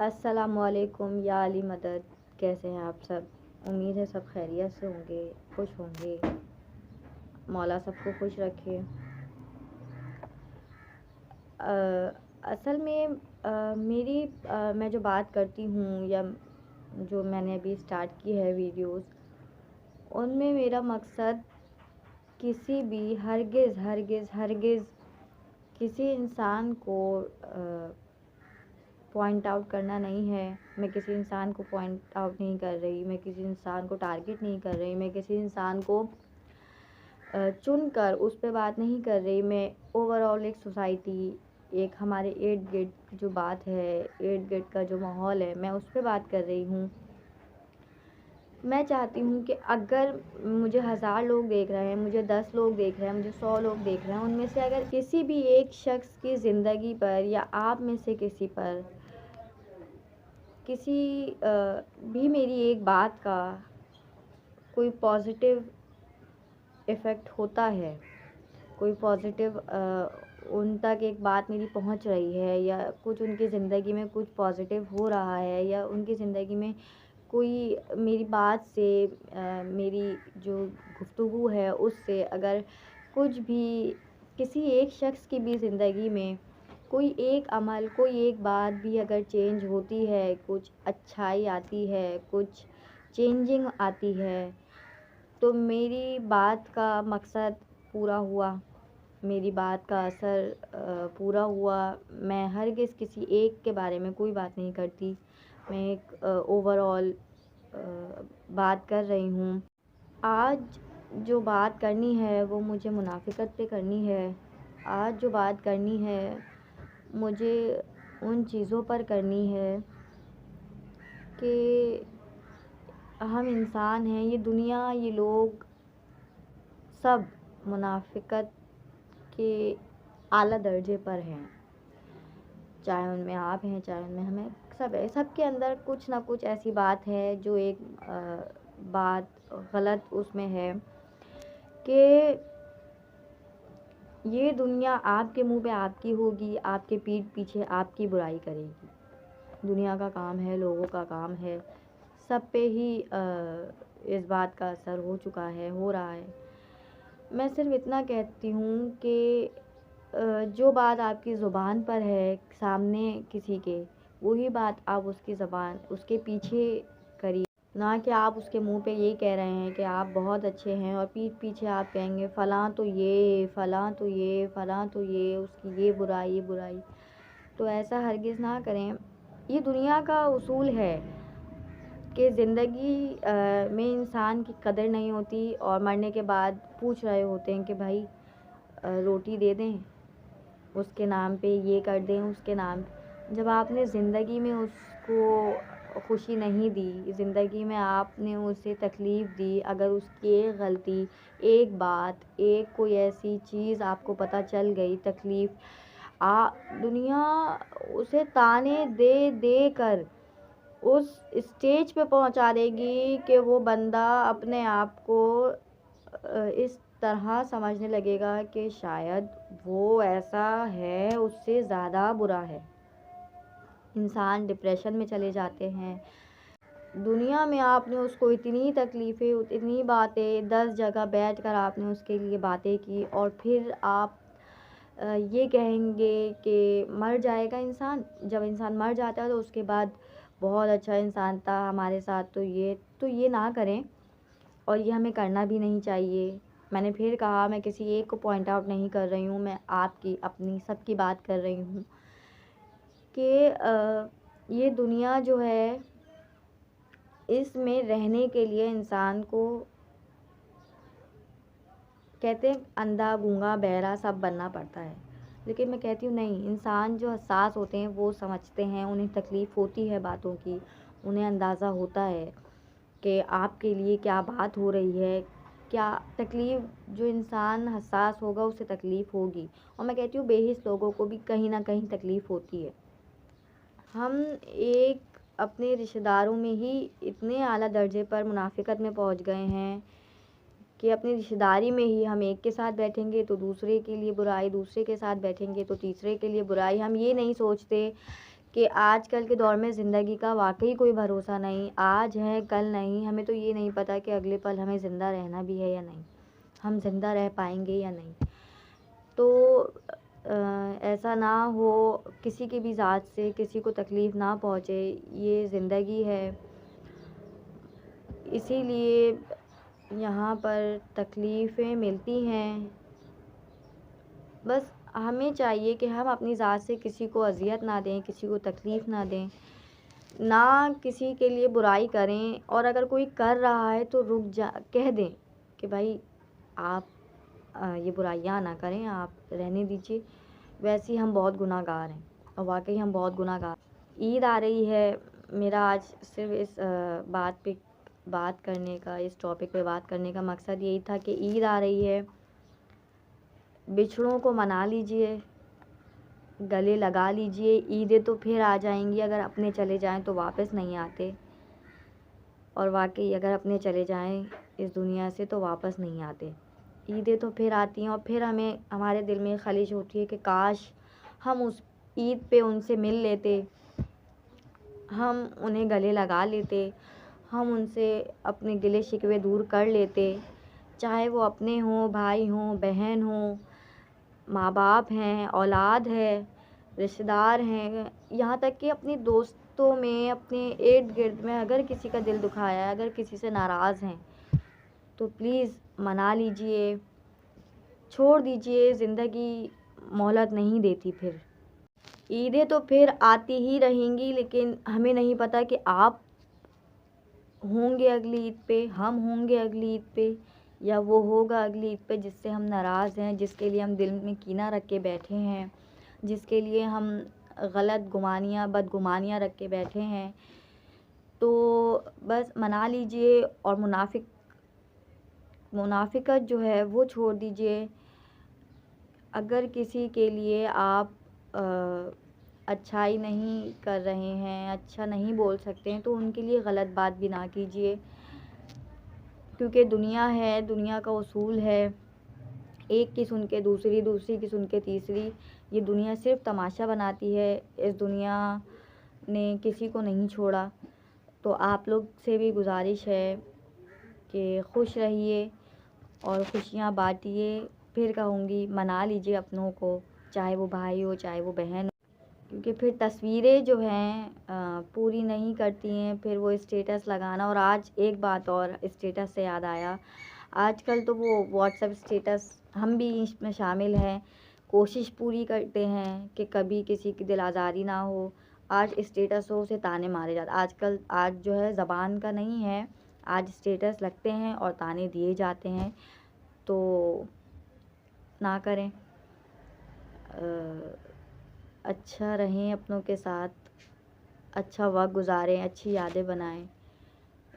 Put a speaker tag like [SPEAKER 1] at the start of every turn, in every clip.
[SPEAKER 1] السلام علیکم یا علی مدد، کیسے ہیں آپ سب؟ امید ہے سب خیریت سے ہوں گے، خوش ہوں گے، مولا سب کو خوش رکھے۔ اصل میں میں جو بات کرتی ہوں یا جو میں نے ابھی اسٹارٹ کی ہے ویڈیوز، ان میں میرا مقصد کسی بھی ہرگز ہرگز ہرگز کسی انسان کو پوائنٹ آؤٹ کرنا نہیں ہے۔ میں کسی انسان کو پوائنٹ آؤٹ نہیں کر رہی، میں کسی انسان کو ٹارگٹ نہیں کر رہی، میں کسی انسان کو چن کر اس پہ بات نہیں کر رہی۔ میں اوور آل ایک سوسائٹی، ایک ہمارے ارد گرد جو بات ہے، ارد گرد کا جو ماحول ہے، میں اس پہ بات کر رہی ہوں۔ میں چاہتی ہوں کہ اگر مجھے 1000 لوگ دیکھ رہے ہیں، مجھے 10 لوگ دیکھ رہے ہیں، مجھے 100 لوگ دیکھ رہے ہیں، ان میں سے اگر کسی بھی ایک شخص کی زندگی پر یا آپ میں سے کسی پر کسی بھی میری ایک بات کا کوئی پازیٹیو ایفیکٹ ہوتا ہے، کوئی پازیٹیو ان تک ایک بات میری پہنچ رہی ہے، یا کچھ ان کی زندگی میں کچھ پازیٹیو ہو رہا ہے، یا ان کی زندگی میں کوئی میری بات سے میری جو گفتگو ہے اس سے اگر کچھ بھی کسی ایک شخص کی بھی زندگی میں کوئی ایک عمل، کوئی ایک بات بھی اگر چینج ہوتی ہے، کچھ اچھائی آتی ہے، کچھ چینجنگ آتی ہے، تو میری بات کا مقصد پورا ہوا، میری بات کا اثر پورا ہوا۔ میں ہرگز کسی ایک کے بارے میں کوئی بات نہیں کرتی، میں ایک اوور آل بات کر رہی ہوں۔ آج جو بات کرنی ہے وہ مجھے منافقت پہ کرنی ہے۔ آج جو بات کرنی ہے مجھے ان چیزوں پر کرنی ہے کہ ہم انسان ہیں، یہ دنیا، یہ لوگ سب منافقت کے اعلیٰ درجے پر ہیں، چاہے ان میں آپ ہیں، چاہے ان میں ہمیں، سب ہے، سب کے اندر کچھ نہ کچھ ایسی بات ہے جو ایک بات غلط اس میں ہے کہ یہ دنیا آپ کے منہ پہ آپ کی ہوگی، آپ کے پیٹھ پیچھے آپ کی برائی کرے گی۔ دنیا کا کام ہے، لوگوں کا کام ہے، سب پہ ہی اس بات کا اثر ہو چکا ہے، ہو رہا ہے۔ میں صرف اتنا کہتی ہوں کہ جو بات آپ کی زبان پر ہے سامنے کسی کے، وہی بات آپ اس کی زبان، اس کے پیچھے کریے، نہ کہ آپ اس کے منہ پہ یہ کہہ رہے ہیں کہ آپ بہت اچھے ہیں اور پیٹھ پیچھے آپ کہیں گے فلاں تو یہ، فلاں تو یہ، فلاں تو یہ، اس کی یہ برائی، یہ برائی۔ تو ایسا ہرگز نہ کریں۔ یہ دنیا کا اصول ہے کہ زندگی میں انسان کی قدر نہیں ہوتی، اور مرنے کے بعد پوچھ رہے ہوتے ہیں کہ بھائی روٹی دے دیں، اس کے نام پہ یہ کر دیں، اس کے نام پہ۔ جب آپ نے زندگی میں اس کو خوشی نہیں دی، زندگی میں آپ نے اسے تکلیف دی، اگر اس کی ایک غلطی، ایک بات، ایک کوئی ایسی چیز آپ کو پتہ چل گئی، تکلیف، دنیا اسے تانے دے دے کر اس اسٹیج پہ پہنچا دے گی کہ وہ بندہ اپنے آپ کو اس طرح سمجھنے لگے گا کہ شاید وہ ایسا ہے، اس سے زیادہ برا ہے۔ انسان ڈپریشن میں چلے جاتے ہیں۔ دنیا میں آپ نے اس کو اتنی تکلیفیں، اتنی باتیں، 10 جگہ بیٹھ کر آپ نے اس کے لیے باتیں کی، اور پھر آپ یہ کہیں گے کہ مر جائے گا انسان۔ جب انسان مر جاتا ہے تو اس کے بعد بہت اچھا انسان تھا ہمارے ساتھ، تو یہ نہ کریں، اور یہ ہمیں کرنا بھی نہیں چاہیے۔ میں نے پھر کہا، میں کسی ایک کو پوائنٹ آؤٹ نہیں کر رہی ہوں، میں آپ کی، اپنی، سب کی بات کر رہی ہوں کہ یہ دنیا جو ہے، اس میں رہنے کے لیے انسان کو، کہتے ہیں اندھا، گونگا، بہرا سب بننا پڑتا ہے، لیکن میں کہتی ہوں نہیں، انسان جو حساس ہوتے ہیں وہ سمجھتے ہیں، انہیں تکلیف ہوتی ہے باتوں کی، انہیں اندازہ ہوتا ہے کہ آپ کے لیے کیا بات ہو رہی ہے، کیا تکلیف، جو انسان حساس ہوگا اسے تکلیف ہوگی، اور میں کہتی ہوں بے حس لوگوں کو بھی کہیں نہ کہیں تکلیف ہوتی ہے۔ ہم ایک اپنے رشتہ داروں میں ہی اتنے اعلیٰ درجے پر منافقت میں پہنچ گئے ہیں کہ اپنی رشتہ داری میں ہی ہم ایک کے ساتھ بیٹھیں گے تو دوسرے کے لیے برائی، دوسرے کے ساتھ بیٹھیں گے تو تیسرے کے لیے برائی۔ ہم یہ نہیں سوچتے کہ آج کل کے دور میں زندگی کا واقعی کوئی بھروسہ نہیں، آج ہے کل نہیں، ہمیں تو یہ نہیں پتہ کہ اگلے پل ہمیں زندہ رہنا بھی ہے یا نہیں، ہم زندہ رہ پائیں گے یا نہیں. تو ایسا نہ ہو کسی کی بھی ذات سے کسی کو تکلیف نہ پہنچے، یہ زندگی ہے. اسی لیے یہاں پر تکلیفیں ملتی ہیں. بس ہمیں چاہیے کہ ہم اپنی ذات سے کسی کو اذیت نہ دیں، کسی کو تکلیف نہ دیں، نہ کسی کے لیے برائی کریں، اور اگر کوئی کر رہا ہے تو کہہ دیں کہ بھائی آپ یہ برائیاں نہ کریں، آپ رہنے دیجیے. ویسے ہی ہم بہت گناہ گار ہیں، اور واقعی ہم بہت گناہ گار. عید آ رہی ہے. میرا آج صرف اس بات پہ بات کرنے کا، اس ٹاپک پہ بات کرنے کا مقصد یہی تھا کہ عید آ رہی ہے. بچھڑوں کو منا لیجئے، گلے لگا لیجئے. عیدیں تو پھر آ جائیں گی، اگر اپنے چلے جائیں تو واپس نہیں آتے، اور واقعی اگر اپنے چلے جائیں اس دنیا سے تو واپس نہیں آتے. عیدیں تو پھر آتی ہیں، اور پھر ہمارے دل میں خواہش ہوتی ہے کہ کاش ہم اس عید پہ ان سے مل لیتے، ہم انہیں گلے لگا لیتے، ہم ان سے اپنے گلے شکوے دور کر لیتے، چاہے وہ اپنے ہوں، بھائی ہوں، بہن ہوں، ماں باپ ہیں، اولاد ہے، رشتہ دار ہیں، یہاں تک کہ اپنے دوستوں میں، اپنے ارد گرد میں اگر کسی کا دل دکھایا ہے، اگر کسی سے ناراض ہیں تو پلیز منا لیجئے، چھوڑ دیجئے. زندگی مہلت نہیں دیتی. پھر عیدیں تو پھر آتی ہی رہیں گی، لیکن ہمیں نہیں پتہ کہ آپ ہوں گے اگلی عید پہ، ہم ہوں گے اگلی عید پہ، یا وہ ہوگا اگلی عید پہ جس سے ہم ناراض ہیں، جس کے لیے ہم دل میں کینہ رکھ کے بیٹھے ہیں، جس کے لیے ہم غلط گمانیاں، بدگمانیاں رکھ کے بیٹھے ہیں. تو بس منا لیجئے، اور منافقت جو ہے وہ چھوڑ دیجئے. اگر کسی کے لیے آپ اچھائی نہیں کر رہے ہیں، اچھا نہیں بول سکتے ہیں، تو ان کے لیے غلط بات بھی نہ کیجیے، کیونکہ دنیا ہے، دنیا کا اصول ہے، ایک کی سن کے دوسری، دوسری کی سن کے تیسری. یہ دنیا صرف تماشا بناتی ہے، اس دنیا نے کسی کو نہیں چھوڑا. تو آپ لوگ سے بھی گزارش ہے کہ خوش رہیے اور خوشیاں بانٹیے. پھر کہوں گی منا لیجئے اپنوں کو، چاہے وہ بھائی ہو، چاہے وہ بہن ہو، کیونکہ پھر تصویریں جو ہیں پوری نہیں کرتی ہیں، پھر وہ اسٹیٹس لگانا. اور آج ایک بات اور اسٹیٹس سے یاد آیا، آج کل تو وہ واٹس ایپ اسٹیٹس، ہم بھی اس میں شامل ہیں، کوشش پوری کرتے ہیں کہ کبھی کسی کی دل آزاری نہ ہو. آج اسٹیٹسوں سے تانے مارے جاتے، آج جو ہے زبان کا نہیں ہے، آج اسٹیٹس لگتے ہیں اور تانے دیے جاتے ہیں. تو نہ کریں، اچھا رہیں اپنوں کے ساتھ، اچھا وقت گزاریں، اچھی یادیں بنائیں.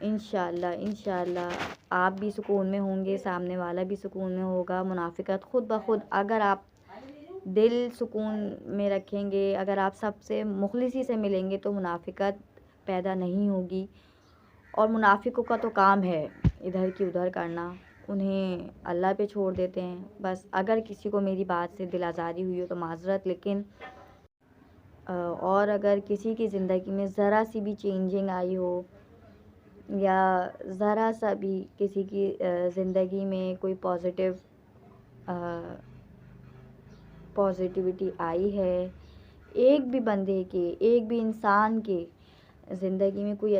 [SPEAKER 1] انشاءاللہ آپ بھی سکون میں ہوں گے، سامنے والا بھی سکون میں ہوگا. منافقت خود بخود، اگر آپ دل سکون میں رکھیں گے، اگر آپ سب سے مخلصی سے ملیں گے تو منافقت پیدا نہیں ہوگی. اور منافقوں کا تو کام ہے ادھر کی ادھر کرنا، انہیں اللہ پہ چھوڑ دیتے ہیں. بس اگر کسی کو میری بات سے دل آزاری ہوئی ہو تو معذرت، لیکن اور اگر کسی کی زندگی میں ذرا سی بھی چینجنگ آئی ہو، یا ذرا سا بھی کسی کی زندگی میں کوئی پازیٹیوٹی آئی ہے، ایک بھی بندے کے، ایک بھی انسان کے زندگی میں کوئی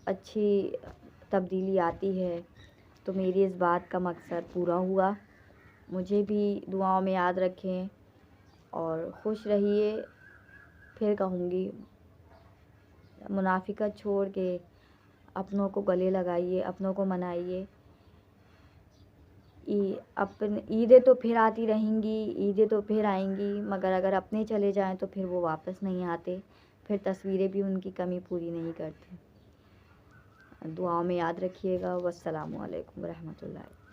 [SPEAKER 1] اچھی تبدیلی آتی ہے، تو میری اس بات کا مقصد پورا ہوا. مجھے بھی دعاؤں میں یاد رکھیں اور خوش رہیے. پھر کہوں گی منافقت چھوڑ کے اپنوں کو گلے لگائیے، اپنوں کو منائیے. عیدیں تو پھر آتی رہیں گی، عیدیں تو پھر آئیں گی، مگر اگر اپنے چلے جائیں تو پھر وہ واپس نہیں آتے، پھر تصویریں بھی ان کی کمی پوری نہیں کرتی. دعاؤں میں یاد رکھیے گا. والسلام علیکم ورحمۃ اللہ.